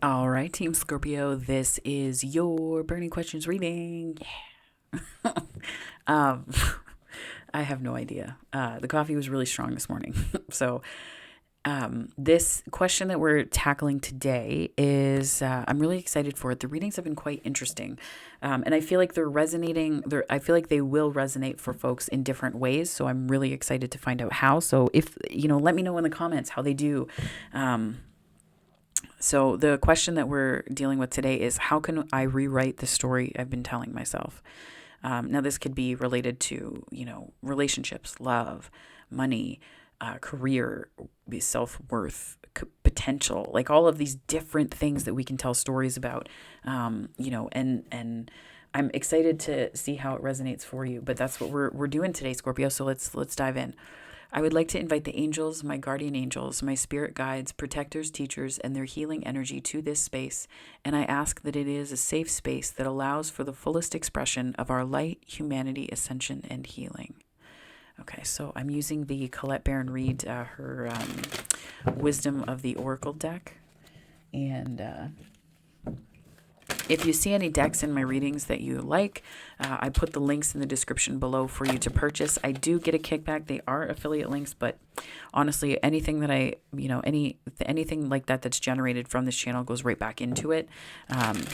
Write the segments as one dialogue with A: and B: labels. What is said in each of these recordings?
A: All right, Team Scorpio, this is your burning questions reading. Yeah. um, I have no idea. The coffee was really strong this morning. So, this question that we're tackling today is I'm really excited for it. The readings have been quite interesting. And I feel like they're resonating. I feel like they will resonate for folks in different ways. So, I'm really excited to find out how. So, if, let me know in the comments how they do. So the question that we're dealing with today is, how can I rewrite the story I've been telling myself? Now, this could be related to, relationships, love, money, career, self-worth, potential, like all of these different things that we can tell stories about, and I'm excited to see how it resonates for you. But that's what we're doing today, Scorpio. So let's dive in. I would like to invite the angels, my guardian angels, my spirit guides, protectors, teachers, and their healing energy to this space, and I ask that it is a safe space that allows for the fullest expression of our light, humanity, ascension, and healing. Okay, so I'm using the Colette Baron Reid, her Wisdom of the Oracle deck, and if you see any decks in my readings that you like, I put the links in the description below for you to purchase. I do get a kickback. They are affiliate links, but honestly, anything that anything like that that's generated from this channel goes right back into it.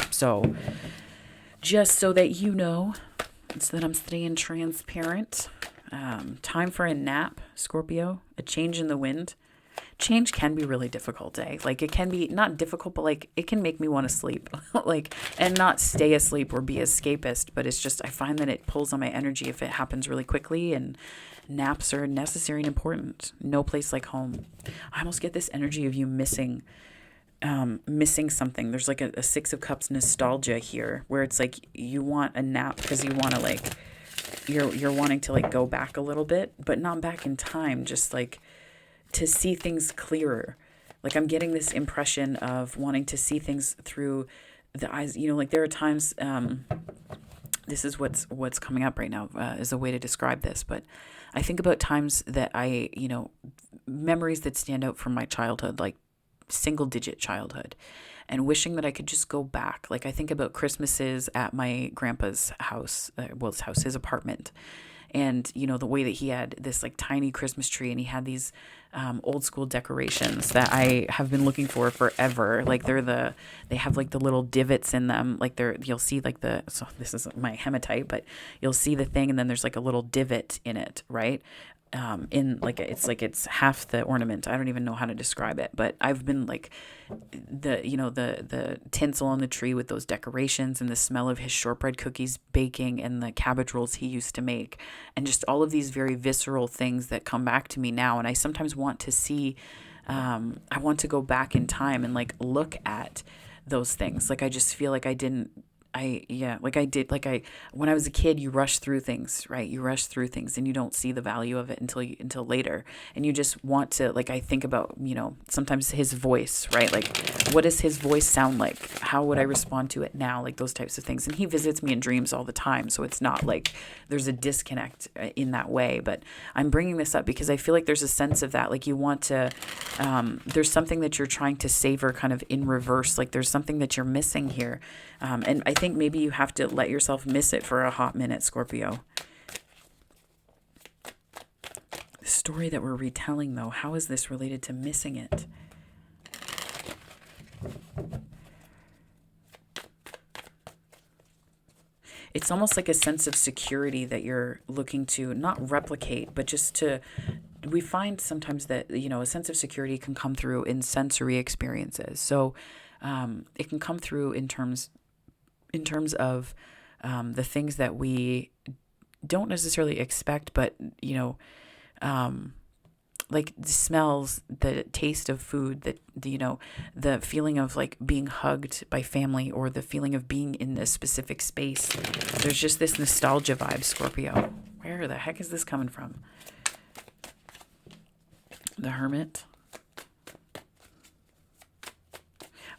A: So just so that you know, so that I'm staying transparent. Time for a nap, Scorpio. A change in the wind. Change can be really difficult, eh? Like, it can be not difficult, but like it can make me want to sleep, like, and not stay asleep or be escapist. But it's just, I find that it pulls on my energy if it happens really quickly, and naps are necessary and important. No place like home. I almost get this energy of you missing something. There's like a Six of Cups nostalgia here, where it's like you want a nap because you want to, like, you're wanting to, like, go back a little bit, but not back in time, just like to see things clearer. Like, I'm getting this impression of wanting to see things through the eyes. Like, there are times, this is what's coming up right now, is a way to describe this, but I think about times that memories that stand out from my childhood, like single digit childhood, and wishing that I could just go back. Like, I think about Christmases at my grandpa's house, his apartment. And, the way that he had this, like, tiny Christmas tree, and he had these old school decorations that I have been looking for forever. Like, they have like the little divots in them. Like, you'll see like so this is my hematite, but you'll see the thing, and then there's like a little divot in it, right? In like, it's half the ornament. I don't even know how to describe it, but I've been like, the tinsel on the tree with those decorations, and the smell of his shortbread cookies baking, and the cabbage rolls he used to make, and just all of these very visceral things that come back to me now. And I sometimes want to see, I want to go back in time and, like, look at those things. Like, I just feel like when I was a kid, you rush through things, right? You rush through things, and you don't see the value of it until later. And you just want to, like, I think about, sometimes his voice, right? Like, what does his voice sound like? How would I respond to it now? Like, those types of things. And he visits me in dreams all the time. So it's not like there's a disconnect in that way. But I'm bringing this up because I feel like there's a sense of that. Like, you want to, there's something that you're trying to savor kind of in reverse. Like, there's something that you're missing here. And I think maybe you have to let yourself miss it for a hot minute, Scorpio. The story that we're retelling, though, how is this related to missing it? It's almost like a sense of security that you're looking to not replicate, but just to, we find sometimes that, a sense of security can come through in sensory experiences. So it can come through in terms of the things that we don't necessarily expect, but, like the smells, the taste of food, that, the feeling of, like, being hugged by family, or the feeling of being in a specific space. There's just this nostalgia vibe, Scorpio. Where the heck is this coming from? The Hermit.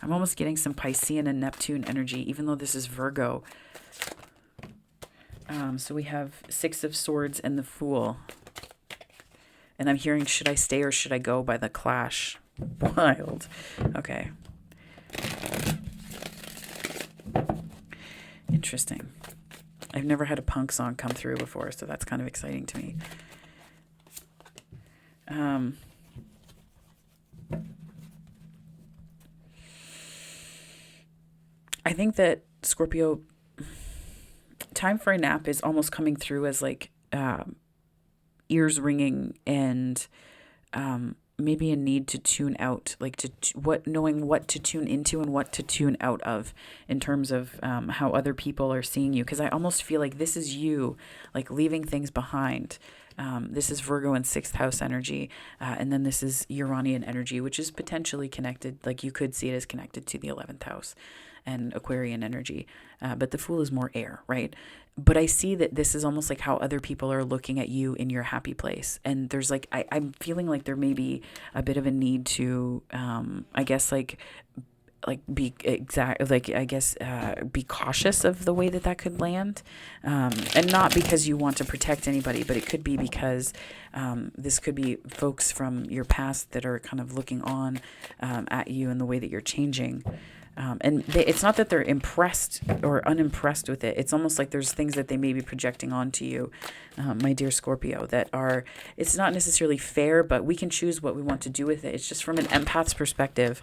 A: I'm almost getting some Piscean and Neptune energy, even though this is Virgo. So we have Six of Swords and the Fool. And I'm hearing, should I stay or should I go, by the Clash. Wild. Okay. Interesting. I've never had a punk song come through before, so that's kind of exciting to me. I think that Scorpio, time for a nap is almost coming through as like ears ringing and maybe a need to tune out, like knowing what to tune into and what to tune out of in terms of how other people are seeing you. Because I almost feel like this is you, like leaving things behind. This is Virgo and 6th house energy. And then this is Uranian energy, which is potentially connected. Like you could see it as connected to the 11th house and Aquarian energy. But the Fool is more air, right? But I see that this is almost like how other people are looking at you in your happy place. And there's like, I'm feeling like there may be a bit of a need to, I guess be exact, like, I guess, be cautious of the way that could land. And not because you want to protect anybody, but it could be because, this could be folks from your past that are kind of looking on, at you and the way that you're changing. And it's not that they're impressed or unimpressed with it. It's almost like there's things that they may be projecting onto you, my dear Scorpio, that are, it's not necessarily fair, but we can choose what we want to do with it. It's just from an empath's perspective,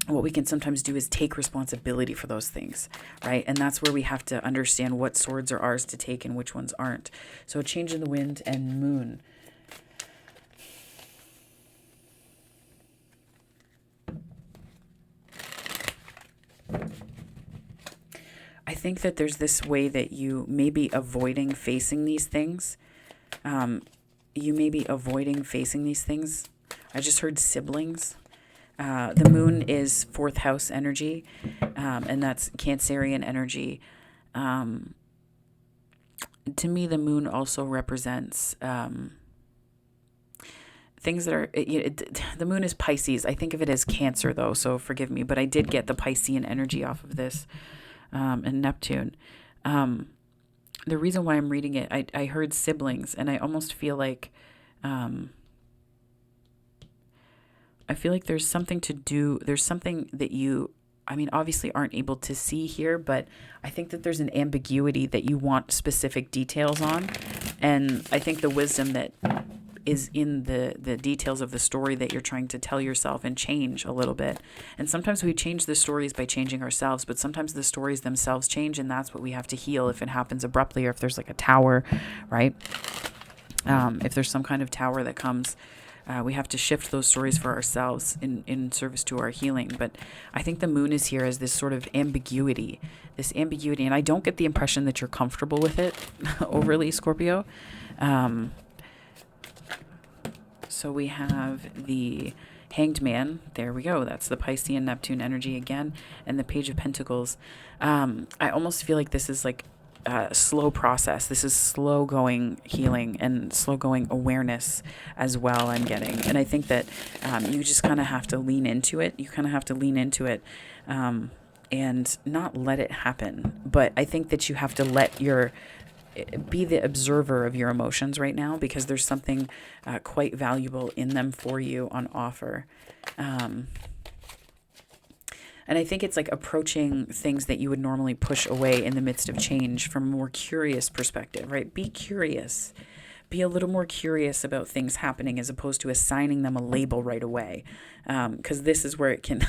A: what we can sometimes do is take responsibility for those things, right? And that's where we have to understand what swords are ours to take and which ones aren't. So change in the wind and moon. I think that there's this way that you may be avoiding facing these things. You may be avoiding facing these things. I just heard siblings. The moon is 4th house energy, and that's Cancerian energy. To me, the moon also represents things that are, the moon is Pisces. I think of it as Cancer, though, so forgive me, but I did get the Piscean energy off of this. And Neptune. The reason why I'm reading it, I heard siblings, and I almost feel like, I feel like there's something to do. There's something that you, I mean, obviously aren't able to see here, but I think that there's an ambiguity that you want specific details on. And I think the wisdom that is in the details of the story that you're trying to tell yourself and change a little bit. And sometimes we change the stories by changing ourselves, but sometimes the stories themselves change, and that's what we have to heal if it happens abruptly, or if there's like a tower, right? If there's some kind of tower that comes, we have to shift those stories for ourselves in service to our healing. But I think the moon is here as this sort of ambiguity, and I don't get the impression that you're comfortable with it overly, Scorpio. So we have the Hanged Man. There we go. That's the Piscean Neptune energy again. And the Page of Pentacles. I almost feel like this is like a slow process. This is slow going healing and slow going awareness as well, I'm getting. And I think that you just kind of have to lean into it. You kind of have to lean into it and not let it happen. But I think that you have to be the observer of your emotions right now, because there's something quite valuable in them for you on offer. And I think it's like approaching things that you would normally push away in the midst of change from a more curious perspective, right? Be curious. Be a little more curious about things happening as opposed to assigning them a label right away. Because this is where it can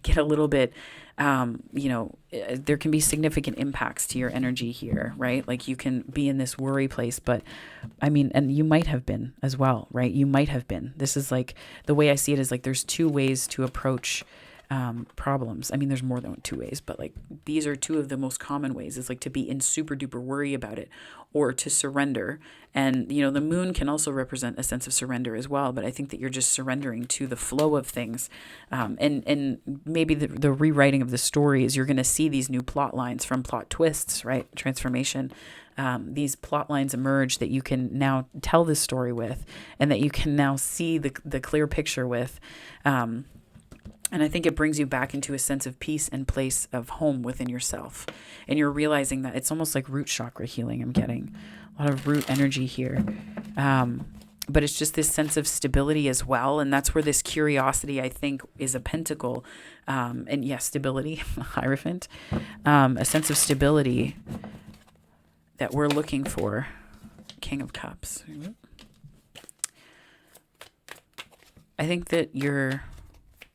A: get a little bit, there can be significant impacts to your energy here, right? Like you can be in this worry place, but I mean, and you might have been as well, right? You might have been. This is like, the way I see it is like there's two ways to approach problems. I mean, there's more than two ways, but like these are two of the most common ways. It's like to be in super duper worry about it, or to surrender. And, the moon can also represent a sense of surrender as well. But I think that you're just surrendering to the flow of things. And maybe the rewriting of the story is you're going to see these new plot lines from plot twists, right? Transformation. These plot lines emerge that you can now tell this story with, and that you can now see the clear picture with. And I think it brings you back into a sense of peace and place of home within yourself. And you're realizing that it's almost like root chakra healing. I'm getting a lot of root energy here. but it's just this sense of stability as well. And that's where this curiosity, I think, is a pentacle. And yes, stability, Hierophant, a sense of stability that we're looking for. King of Cups. I think that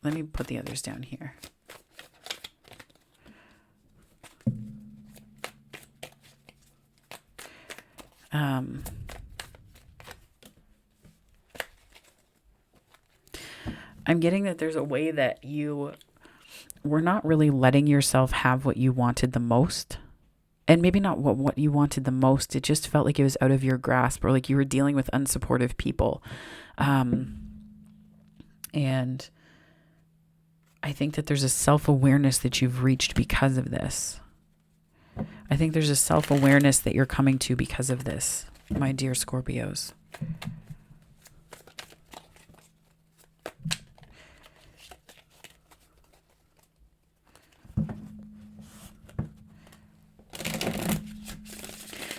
A: let me put the others down here. I'm getting that there's a way that you were not really letting yourself have what you wanted the most. And maybe not what you wanted the most. It just felt like it was out of your grasp, or like you were dealing with unsupportive people. And I think that there's a self-awareness that you've reached because of this. I think there's a self-awareness that you're coming to because of this, my dear Scorpios.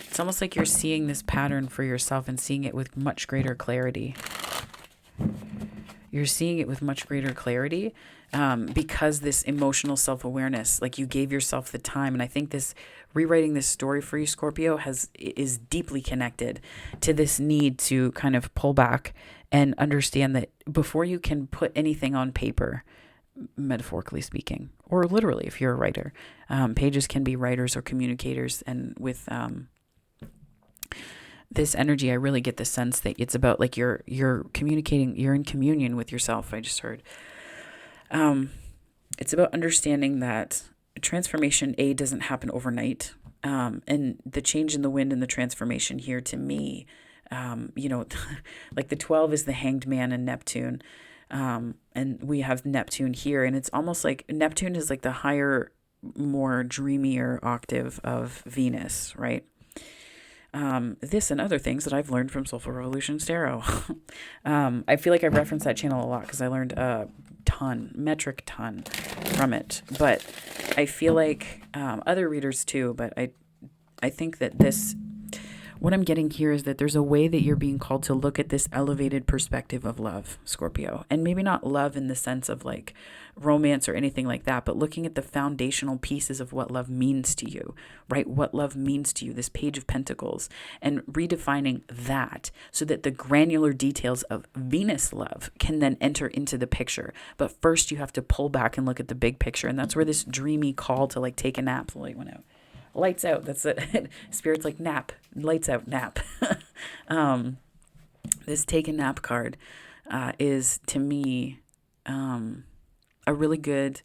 A: It's almost like you're seeing this pattern for yourself and seeing it with much greater clarity. You're seeing it with much greater clarity because this emotional self-awareness, like you gave yourself the time. And I think this rewriting this story for you, Scorpio, is deeply connected to this need to kind of pull back and understand that before you can put anything on paper, metaphorically speaking, or literally if you're a writer, pages can be writers or communicators. And with this energy, I really get the sense that it's about like you're communicating, you're in communion with yourself. I just heard. It's about understanding that transformation doesn't happen overnight. And the change in the wind and the transformation here to me, like the 12 is the Hanged Man and Neptune. And we have Neptune here, and it's almost like Neptune is like the higher, more dreamier octave of Venus, right? This and other things that I've learned from Soulful Revolutions Tarot. I feel like I reference that channel a lot because I learned a metric ton from it. But I feel like other readers too, but I think that what I'm getting here is that there's a way that you're being called to look at this elevated perspective of love, Scorpio. And maybe not love in the sense of like romance or anything like that, but looking at the foundational pieces of what love means to you, right? What love means to you, this Page of Pentacles, and redefining that so that the granular details of Venus love can then enter into the picture. But first you have to pull back and look at the big picture. And that's where this dreamy call to like take a nap, the light went out. Lights out. That's it. Spirit's like nap. Lights out. Nap. This take a nap card is to me a really good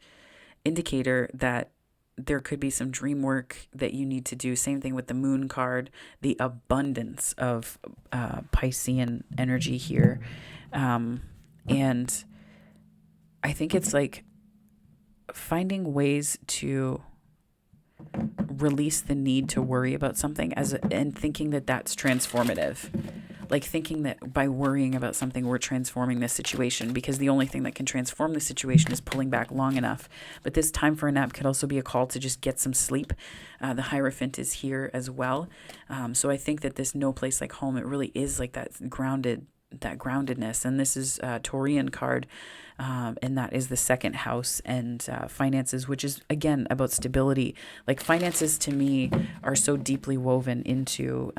A: indicator that there could be some dream work that you need to do. Same thing with the moon card, the abundance of Piscean energy here. And I think it's like finding ways to release the need to worry about something and thinking that that's transformative. Like thinking that by worrying about something, we're transforming this situation, because the only thing that can transform the situation is pulling back long enough. But this time for a nap could also be a call to just get some sleep. The Hierophant is here as well. So I think that this no place like home, it really is like that groundedness. And this is a Taurian card. And that is the second house and finances, which is, again, about stability. Like finances to me are so deeply woven into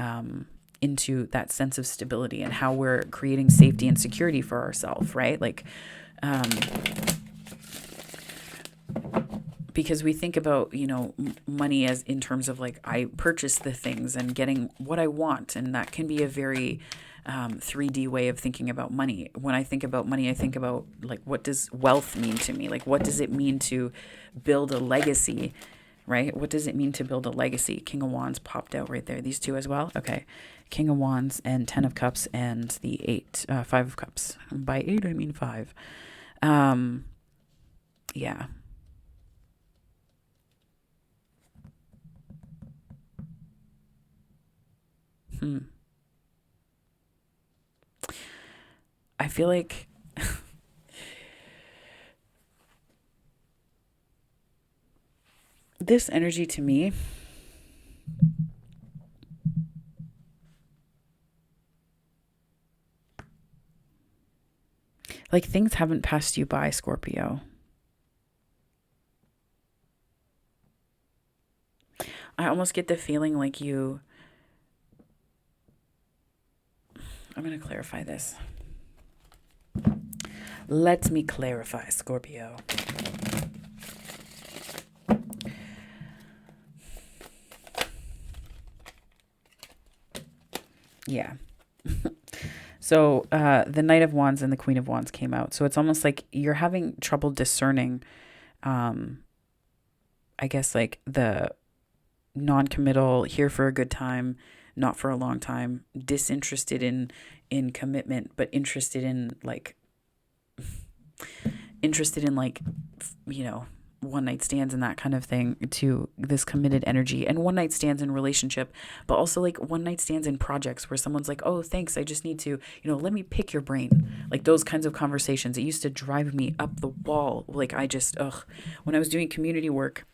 A: that sense of stability and how we're creating safety and security for ourselves, right? Like, because we think about, money as in terms of like, I purchase the things and getting what I want. And that can be a very 3D way of thinking about money. When I think about money, I think about like, what does wealth mean to me? Like, what does it mean to build a legacy, right? What does it mean to build a legacy? King of Wands popped out right there. These two as well. Okay. King of Wands and 10 of Cups and the 5 of Cups. By 8, I mean 5. Yeah. I feel like this energy to me Like things haven't passed you by, Scorpio. I almost get the feeling like I'm going to clarify this. Let me clarify, Scorpio. Yeah. So the Knight of Wands and the Queen of Wands came out. So it's almost like you're having trouble discerning, I guess, like the non-committal, here for a good time, not for a long time, disinterested in commitment, but interested in like, you know, one night stands and that kind of thing, to this committed energy, and one night stands in relationship, but also like one night stands in projects where someone's like, oh, thanks, I just need to, let me pick your brain. Like those kinds of conversations. It used to drive me up the wall. Like when I was doing community work,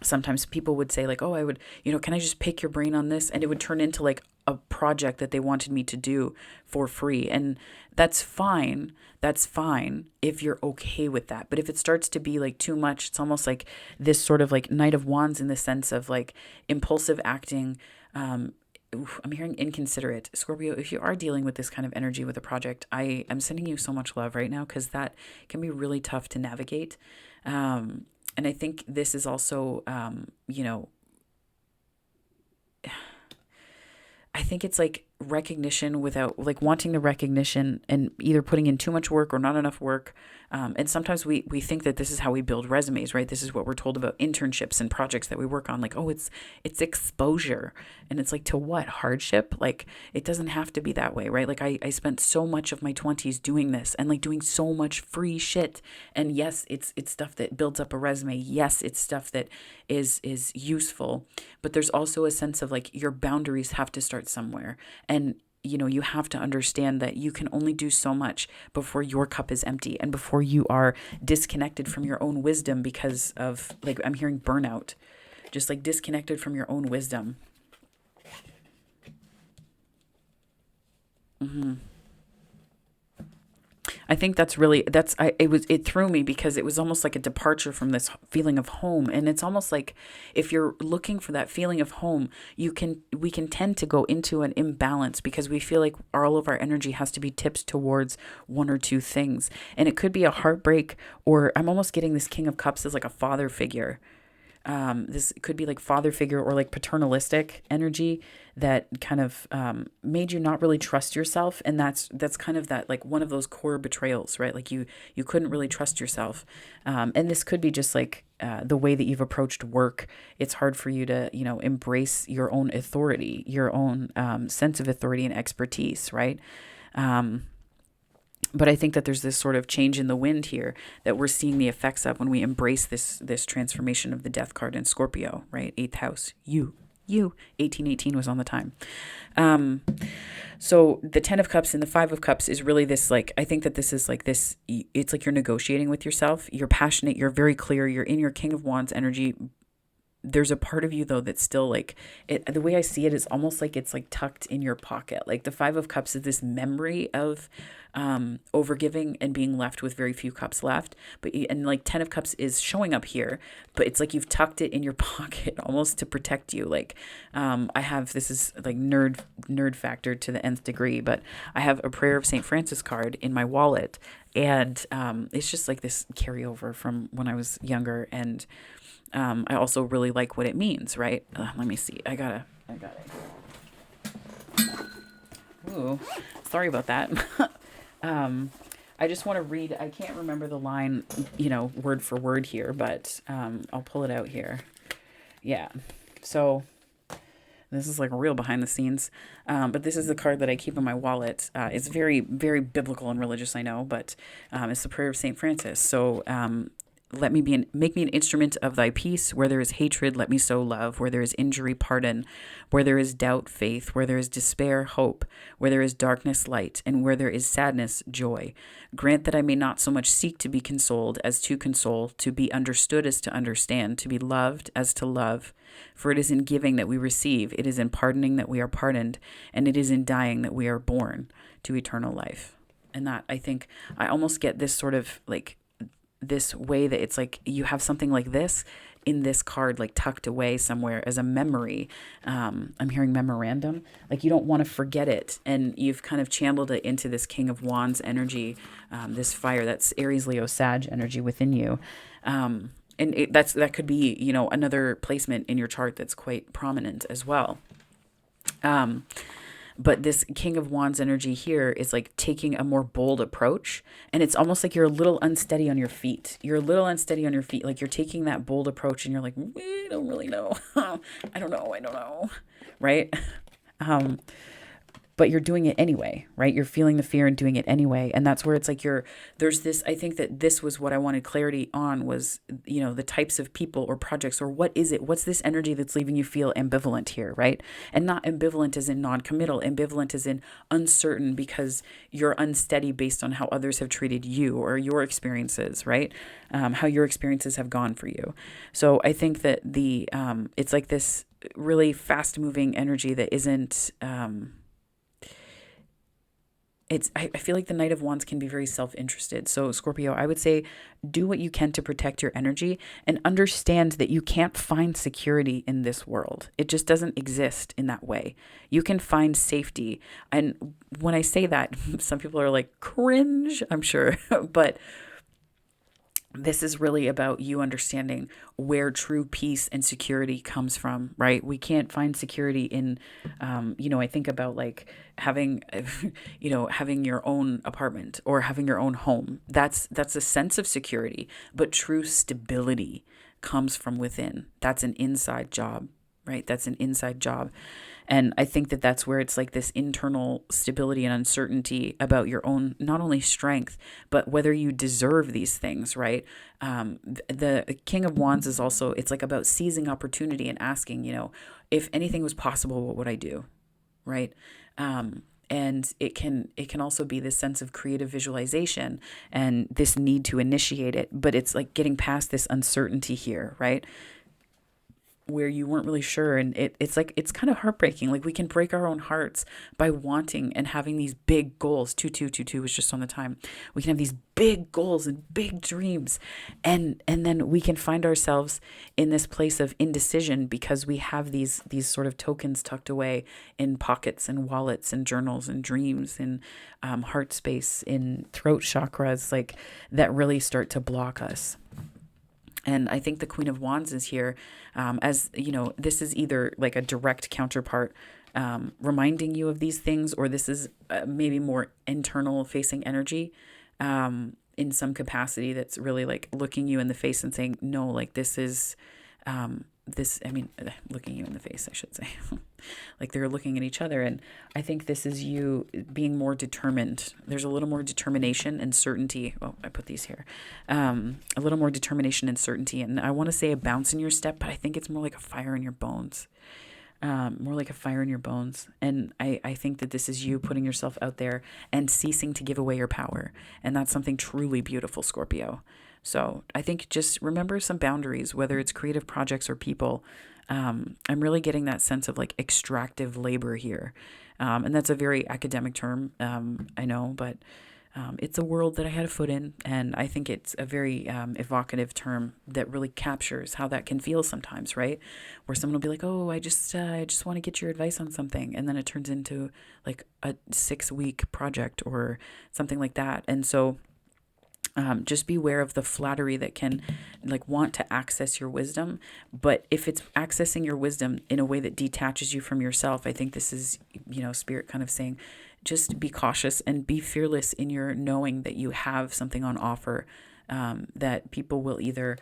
A: sometimes people would say like, oh, I would, can I just pick your brain on this? And it would turn into like a project that they wanted me to do for free. And that's fine. That's fine if you're okay with that. But if it starts to be like too much, it's almost like this sort of like Knight of Wands in the sense of like impulsive acting. I'm hearing inconsiderate. Scorpio, if you are dealing with this kind of energy with a project, I am sending you so much love right now, because that can be really tough to navigate. And I think this is also, I think it's like recognition without like wanting the recognition, and either putting in too much work or not enough work. And sometimes we think that this is how we build resumes, right? This is what we're told about internships and projects that we work on. Like, oh, it's exposure. And it's like, to what? Hardship? Like, it doesn't have to be that way, right? Like I spent so much of my 20s doing this and like doing so much free shit. And yes, it's stuff that builds up a resume. Yes, it's stuff that is useful. But there's also a sense of like your boundaries have to start somewhere. And you have to understand that you can only do so much before your cup is empty, and before you are disconnected from your own wisdom because of, like, I'm hearing burnout, just like disconnected from your own wisdom. I think it threw me, because it was almost like a departure from this feeling of home. And it's almost like if you're looking for that feeling of home, we can tend to go into an imbalance, because we feel like all of our energy has to be tipped towards one or two things. And it could be a heartbreak, or I'm almost getting this King of Cups as like a father figure. This could be like father figure or like paternalistic energy that kind of made you not really trust yourself. And that's kind of that, like, one of those core betrayals, right? Like you couldn't really trust yourself. And this could be just like the way that you've approached work. It's hard for you to, embrace your own authority, your own sense of authority and expertise, right? But I think that there's this sort of change in the wind here that we're seeing the effects of when we embrace this transformation of the death card in Scorpio, right? 8th house, you, 1818 was on the time. So the 10 of Cups and the 5 of Cups is really this, like, I think that this is like this, it's like you're negotiating with yourself. You're passionate. You're very clear. You're in your King of Wands energy. There's a part of you though that's still like the way I see it is almost like it's like tucked in your pocket. Like the 5 of Cups is this memory of overgiving and being left with very few cups left. And like 10 of Cups is showing up here, but it's like you've tucked it in your pocket almost to protect you. Like this is like nerd factor to the nth degree, but I have a Prayer of St. Francis card in my wallet, and it's just like this carryover from when I was younger. And I also really like what it means, right? Let me see. I got it. Ooh, sorry about that. I just want to read. I can't remember the line, word for word here, but I'll pull it out here. Yeah. So this is like real behind the scenes. But this is the card that I keep in my wallet. It's very, very biblical and religious, I know, but it's the Prayer of St. Francis. So make me an instrument of thy peace. Where there is hatred, let me sow love. Where there is injury, pardon. Where there is doubt, faith. Where there is despair, hope. Where there is darkness, light. And where there is sadness, joy. Grant that I may not so much seek to be consoled as to console, to be understood as to understand, to be loved as to love. For it is in giving that we receive, it is in pardoning that we are pardoned, and it is in dying that we are born to eternal life. And that, I think, I almost get this sort of like this way that it's like you have something like this in this card, like tucked away somewhere as a memory. I'm hearing memorandum, like you don't want to forget it. And you've kind of channeled it into this King of Wands energy, this fire, that's Aries, Leo, Sag energy within you. And that could be, you know, another placement in your chart that's quite prominent as well. But this King of Wands energy here is like taking a more bold approach. And it's almost like you're a little unsteady on your feet. You're a little unsteady on your feet. Like you're taking that bold approach and you're like, I don't really know. I don't know. Right? But you're doing it anyway, right? You're feeling the fear and doing it anyway. And that's where it's like there's this, I think that this was what I wanted clarity on was, you know, the types of people or projects, or what is it? What's this energy that's leaving you feel ambivalent here, right? And not ambivalent as in non-committal, ambivalent as in uncertain because you're unsteady based on how others have treated you or your experiences, right? How your experiences have gone for you. So I think that it's like this really fast moving energy that isn't, I feel like the Knight of Wands can be very self-interested. So Scorpio, I would say do what you can to protect your energy and understand that you can't find security in this world. It just doesn't exist in that way. You can find safety. And when I say that, some people are like, cringe, I'm sure. But this is really about you understanding where true peace and security comes from, right? We can't find security in, I think about like having, having your own apartment or having your own home. That's a sense of security, but true stability comes from within. That's an inside job, right? That's an inside job. And I think that that's where it's like this internal stability and uncertainty about your own, not only strength, but whether you deserve these things, right? The King of Wands is also, it's like about seizing opportunity and asking, if anything was possible, what would I do? Right? And it can also be this sense of creative visualization and this need to initiate it, but it's like getting past this uncertainty here, right? Where you weren't really sure. And it's like, it's kind of heartbreaking. Like we can break our own hearts by wanting and having these big goals. 2222 was just on the time. We can have these big goals and big dreams. And then we can find ourselves in this place of indecision because we have these sort of tokens tucked away in pockets and wallets and journals and dreams and heart space, in throat chakras, like that really start to block us. And I think the Queen of Wands is here as, this is either like a direct counterpart reminding you of these things, or this is maybe more internal facing energy in some capacity that's really like looking you in the face and saying, no, like this is looking you in the face, I should say. Like they're looking at each other. And I think this is you being more determined. There's a little more determination and certainty. Oh, I put these here. A little more determination and certainty. And I want to say a bounce in your step, but I think it's more like a fire in your bones. More like a fire in your bones. And I think that this is you putting yourself out there and ceasing to give away your power. And that's something truly beautiful, Scorpio. So I think just remember some boundaries, whether it's creative projects or people. I'm really getting that sense of like extractive labor here. And that's a very academic term, I know, but it's a world that I had a foot in. And I think it's a very evocative term that really captures how that can feel sometimes, right? Where someone will be like, oh, I just want to get your advice on something. And then it turns into like a 6-week project or something like that. And so just beware of the flattery that can like want to access your wisdom. But if it's accessing your wisdom in a way that detaches you from yourself, I think this is, spirit kind of saying, just be cautious and be fearless in your knowing that you have something on offer that people will either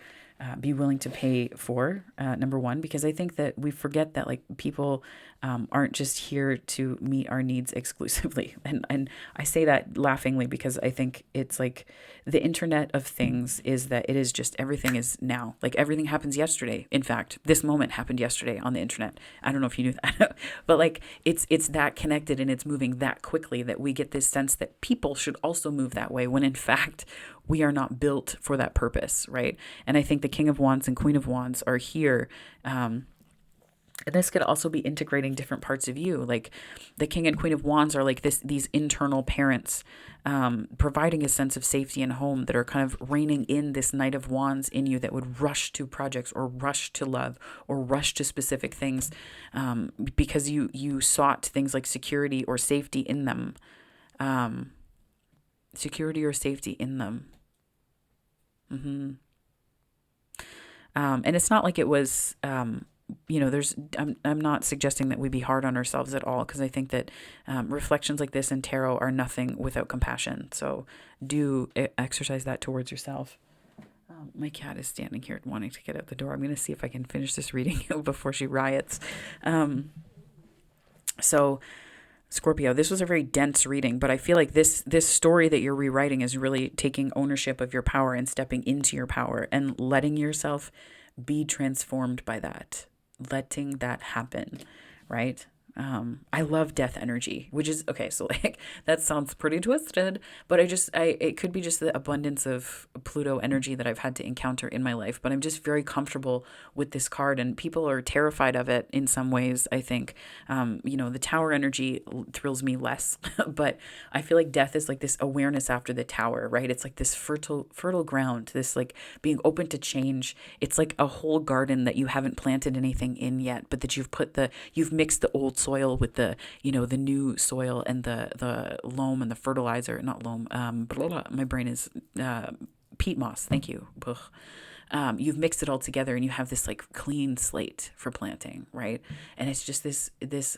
A: be willing to pay for, number one, because I think that we forget that like people aren't just here to meet our needs exclusively. And I say that laughingly because I think it's like the Internet of Things is that it is just everything is now. Like everything happens yesterday. In fact, this moment happened yesterday on the internet. I don't know if you knew that, but like it's that connected and it's moving that quickly that we get this sense that people should also move that way when in fact we are not built for that purpose, right? And I think the King of Wands and Queen of Wands are here And this could also be integrating different parts of you. Like the King and Queen of Wands are like these internal parents, providing a sense of safety and home, that are kind of reining in this Knight of Wands in you, that would rush to projects or rush to love or rush to specific things, because you sought things like security or safety in them. Security or safety in them. And it's not like it was, I'm not suggesting that we be hard on ourselves at all, because I think that reflections like this in tarot are nothing without compassion. So do exercise that towards yourself. My cat is standing here wanting to get out the door. I'm going to see if I can finish this reading before she riots. So Scorpio, this was a very dense reading, but I feel like this story that you're rewriting is really taking ownership of your power and stepping into your power and letting yourself be transformed by that, letting that happen, right? I love death energy, which is okay. So like that sounds pretty twisted, but it could be just the abundance of Pluto energy that I've had to encounter in my life. But I'm just very comfortable with this card, and people are terrified of it in some ways. I think, the Tower energy thrills me less, but I feel like death is like this awareness after the Tower, right? It's like this fertile ground, this like being open to change. It's like a whole garden that you haven't planted anything in yet, but that you've mixed the old soil with the new soil, and the loam and the fertilizer, not loam, my brain is peat moss, thank you. You've mixed it all together, and you have this like clean slate for planting, right? And it's just this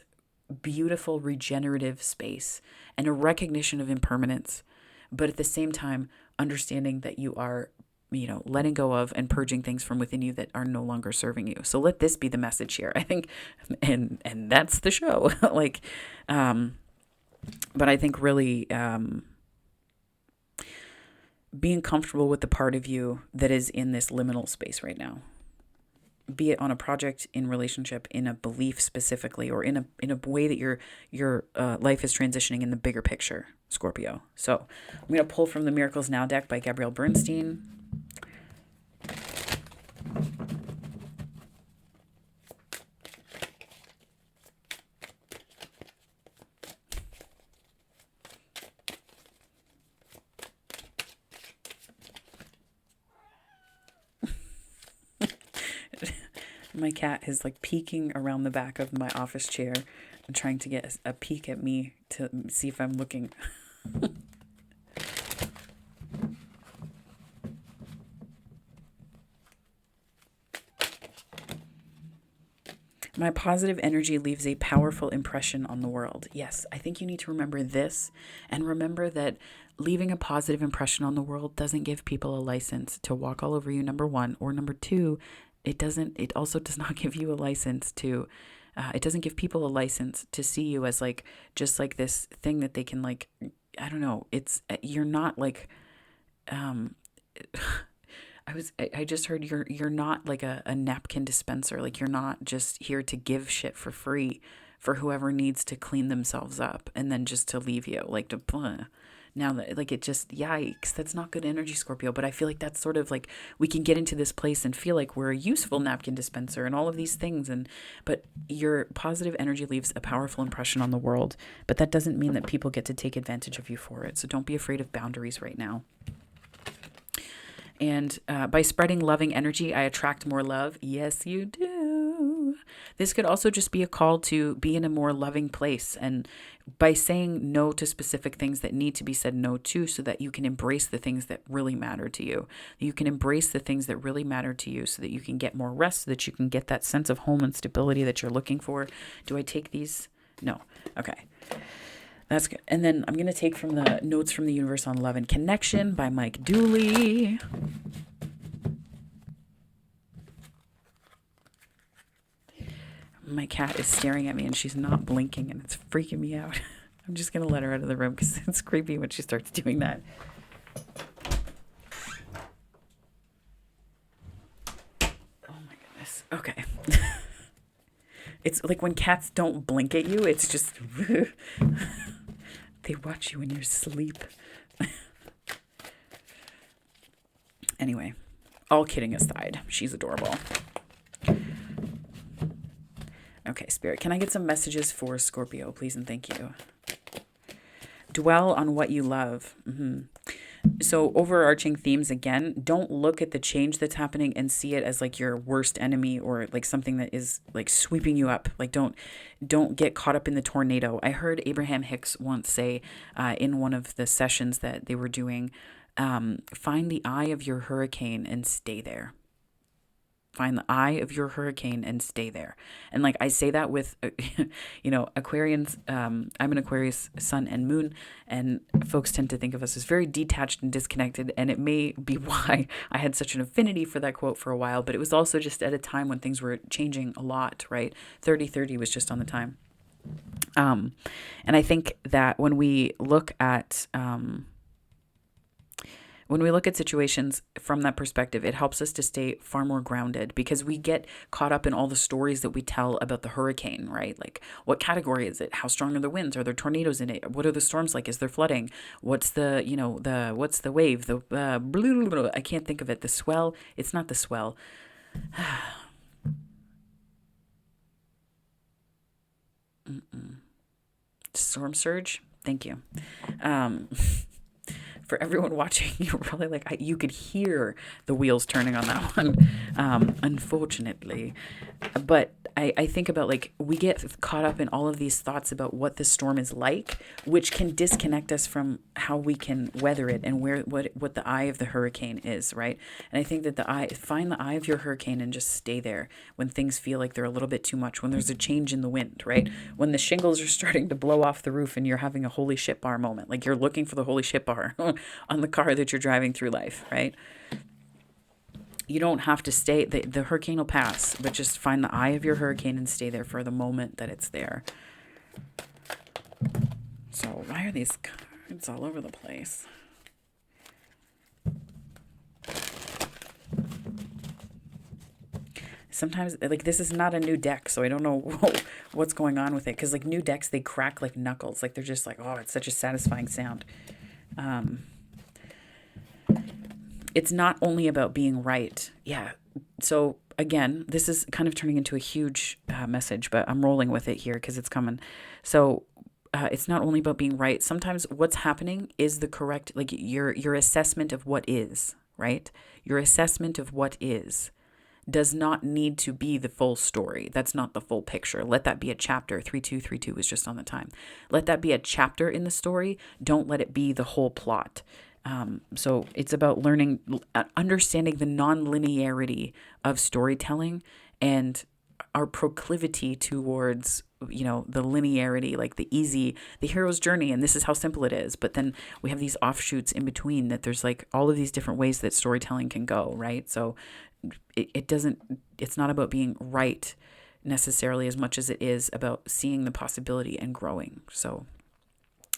A: beautiful regenerative space, and a recognition of impermanence, but at the same time understanding that you are letting go of and purging things from within you that are no longer serving you. So let this be the message here, I think. And that's the show. Like, but I think really, being comfortable with the part of you that is in this liminal space right now, be it on a project, in relationship, in a belief specifically, or in a way that your life is transitioning in the bigger picture, Scorpio. So I'm going to pull from the Miracles Now deck by Gabrielle Bernstein. My cat is like peeking around the back of my office chair and trying to get a peek at me to see if I'm looking. My positive energy leaves a powerful impression on the world. Yes, I think you need to remember this, and remember that leaving a positive impression on the world doesn't give people a license to walk all over you, number one, or number two, it also does not give you a license to, it doesn't give people a license to see you as like, just like this thing that they can like, I don't know, you're not like, I just heard you're not like a napkin dispenser. Like you're not just here to give shit for free for whoever needs to clean themselves up and then just to leave you like to now that like it just yikes, that's not good energy, Scorpio. But I feel like that's sort of like we can get into this place and feel like we're a useful napkin dispenser and all of these things, but your positive energy leaves a powerful impression on the world, but that doesn't mean that people get to take advantage of you for it. So don't be afraid of boundaries right now. And by spreading loving energy, I attract more love. Yes, you do. This could also just be a call to be in a more loving place. And by saying no to specific things that need to be said no to, so that you can embrace the things that really matter to you. You can embrace the things that really matter to you so that you can get more rest, so that you can get that sense of home and stability that you're looking for. Do I take these? No. Okay. That's good. And then I'm going to take from the Notes from the Universe on Love and Connection by Mike Dooley. My cat is staring at me and she's not blinking and it's freaking me out. I'm just going to let her out of the room because it's creepy when she starts doing that. Oh my goodness. Okay. It's like when cats don't blink at you, it's just... They watch you in your sleep. Anyway, all kidding aside, she's adorable. Okay, Spirit, can I get some messages for Scorpio, please and thank you? Dwell on what you love. So overarching themes again, don't look at the change that's happening and see it as like your worst enemy or like something that is like sweeping you up. Like don't get caught up in the tornado. I heard Abraham Hicks once say in one of the sessions that they were doing, find the eye of your hurricane and stay there. Find the eye of your hurricane and stay there. And like I say that with, Aquarians, I'm an Aquarius sun and moon, and folks tend to think of us as very detached and disconnected. And it may be why I had such an affinity for that quote for a while, but it was also just at a time when things were changing a lot, right? 30/30 was just on the time. And I think that when we look at, situations from that perspective, it helps us to stay far more grounded because we get caught up in all the stories that we tell about the hurricane, right? Like, what category is it? How strong are the winds? Are there tornadoes in it? What are the storms like? Is there flooding? What's the, what's the wave? The blah, blah, blah, I can't think of it. The swell. It's not the swell. Storm surge. Thank you. For everyone watching, you're probably like, you could hear the wheels turning on that one, unfortunately. But I think about like, we get caught up in all of these thoughts about what the storm is like, which can disconnect us from how we can weather it and what the eye of the hurricane is, right? And I think that find the eye of your hurricane and just stay there when things feel like they're a little bit too much, when there's a change in the wind, right? When the shingles are starting to blow off the roof and you're having a holy shit bar moment, like you're looking for the holy shit bar on the car that you're driving through life, right? You don't have to stay, the hurricane will pass, but just find the eye of your hurricane and stay there for the moment that it's there. So why are these cards all over the place? Sometimes, like, this is not a new deck, so I don't know what's going on with it. Because, like, new decks, they crack like knuckles. Like, they're just like, oh, it's such a satisfying sound. It's not only about being right. Yeah. So again, this is kind of turning into a huge message, but I'm rolling with it here because it's coming. So it's not only about being right. Sometimes what's happening is the correct, like your assessment of what is, right? Your assessment of what is does not need to be the full story. That's not the full picture. Let that be a chapter. 3232 is just on the time. Let that be a chapter in the story. Don't let it be the whole plot. So it's about learning, understanding the non-linearity of storytelling and our proclivity towards, the linearity, like the hero's journey, and this is how simple it is. But then we have these offshoots in between that there's like all of these different ways that storytelling can go, right? So it's not about being right necessarily as much as it is about seeing the possibility and growing. So,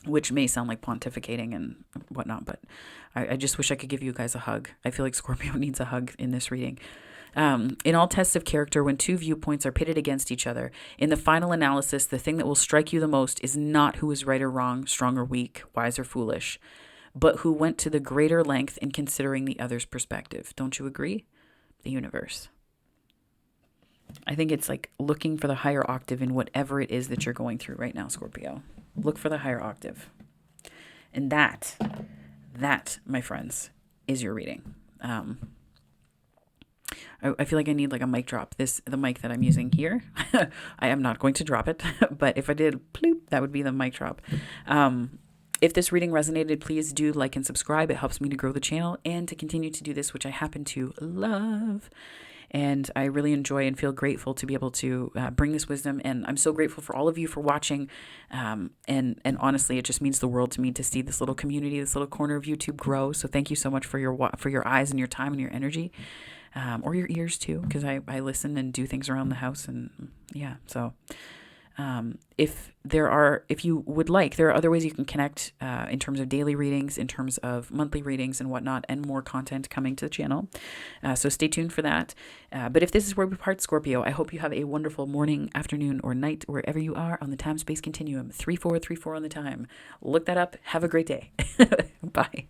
A: which may sound like pontificating and whatnot, but I just wish I could give you guys a hug. I feel like Scorpio needs a hug in this reading. In all tests of character, when two viewpoints are pitted against each other, in the final analysis, the thing that will strike you the most is not who is right or wrong, strong or weak, wise or foolish, but who went to the greater length in considering the other's perspective. Don't you agree? The universe. I think it's like looking for the higher octave in whatever it is that you're going through right now, Scorpio. Look for the higher octave. And that, my friends, is your reading. I feel like I need like a mic drop. The mic that I'm using here, I am not going to drop it, but if I did, bloop, that would be the mic drop. If this reading resonated, please do like and subscribe. It helps me to grow the channel and to continue to do this, which I happen to love. And I really enjoy and feel grateful to be able to bring this wisdom. And I'm so grateful for all of you for watching. And honestly, it just means the world to me to see this little community, this little corner of YouTube grow. So thank you so much for your eyes and your time and your energy, or your ears too, because I listen and do things around the house. And yeah, so if you would like, there are other ways you can connect in terms of daily readings, in terms of monthly readings and whatnot, and more content coming to the channel. So stay tuned for that. But if this is where we part, Scorpio, I hope you have a wonderful morning, afternoon, or night, wherever you are on the time-space continuum. 3434 on the time. Look that up. Have a great day. Bye.